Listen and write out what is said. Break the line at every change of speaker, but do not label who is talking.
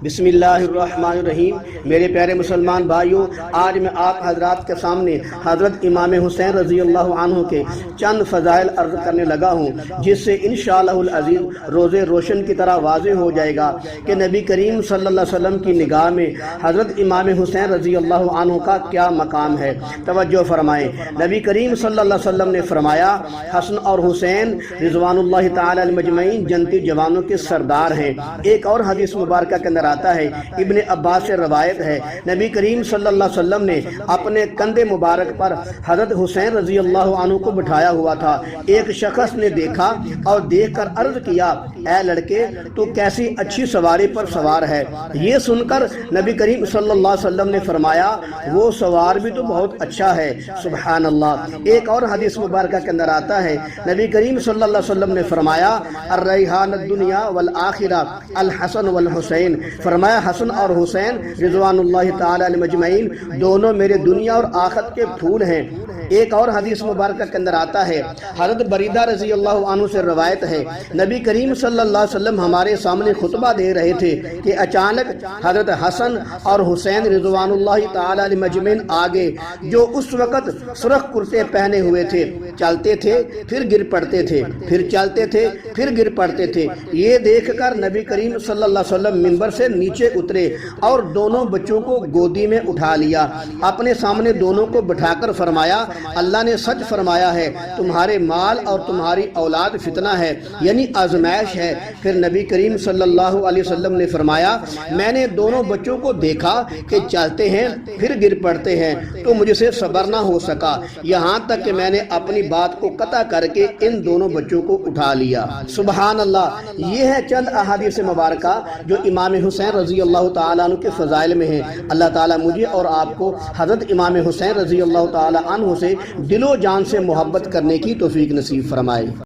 بسم اللہ الرحمن الرحیم۔ میرے پیارے مسلمان بھائیوں، آج میں آپ حضرات کے سامنے حضرت امام حسین رضی اللہ عنہ کے چند فضائل عرض کرنے لگا ہوں، جس سے انشاءاللہ العزیز روز روشن کی طرح واضح ہو جائے گا کہ نبی کریم صلی اللہ علیہ وسلم کی نگاہ میں حضرت امام حسین رضی اللہ عنہ کا کیا مقام ہے۔ توجہ فرمائیں، نبی کریم صلی اللہ علیہ وسلم نے فرمایا، حسن اور حسین رضوان اللہ تعالی علیہ مجمعین جنتی جوانوں کے سردار ہیں۔ ایک اور حدیث مبارکہ کے اندر آتا ہے، ابن عباس سے روایت ہے، نبی کریم صلی اللہ علیہ وسلم نے اپنے کندھے مبارک پر حضرت حسین رضی اللہ عنہ کو بٹھایا ہوا تھا۔ ایک شخص نے دیکھا اور دیکھ کر عرض کیا، اے لڑکے، تو کیسی اچھی سواری پر سوار ہے۔ یہ سن کر نبی کریم صلی اللہ علیہ وسلم نے فرمایا، وہ سوار بھی تو بہت اچھا ہے، سبحان اللہ۔ ایک اور حدیث مبارکہ کے اندر آتا ہے، نبی کریم صلی اللہ علیہ وسلم نے فرمایا، الریحان الدنیا والآخرہ الحسن والحسین، فرمایا حسن اور حسین رضوان اللہ تعالی علیہ مجمعین دونوں میرے دنیا اور آخرت کے پھول ہیں۔ ایک اور حدیث مبارکہ کے اندر آتا ہے، حضرت بریدہ رضی اللہ عنہ سے روایت ہے، نبی کریم صلی اللہ علیہ وسلم ہمارے سامنے خطبہ دے رہے تھے کہ اچانک حضرت حسن اور حسین رضوان اللہ تعالی علیہ مجمعین آگے، جو اس وقت سرخ کرتے پہنے ہوئے تھے، چلتے تھے پھر گر پڑتے تھے، پھر چلتے تھے پھر گر پڑتے تھے۔ یہ دیکھ کر نبی کریم صلی اللہ علیہ وسلم منبر سے نیچے اترے اور دونوں بچوں کو گودی میں اٹھا لیا، اپنے سامنے دونوں کو بٹھا کر فرمایا، اللہ نے سچ فرمایا ہے، تمہارے مال اور تمہاری اولاد فتنہ ہے، یعنی آزمائش ہے۔ پھر نبی کریم صلی اللہ علیہ وسلم نے فرمایا، میں نے دونوں بچوں کو دیکھا کہ چلتے ہیں پھر گر پڑتے ہیں، تو مجھ سے صبر نہ ہو سکا، یہاں تک کہ میں نے اپنی بات کو قطع کر کے ان دونوں بچوں کو اٹھا لیا۔ سبحان اللہ۔ یہ ہے چند احادیث مبارکہ جو امام حسین رضی اللہ تعالیٰ عنہ کے فضائل میں ہیں۔ اللہ تعالیٰ مجھے اور آپ کو حضرت امام حسین رضی اللہ تعالیٰ عنہ سے دل و جان سے محبت کرنے کی توفیق نصیب فرمائے۔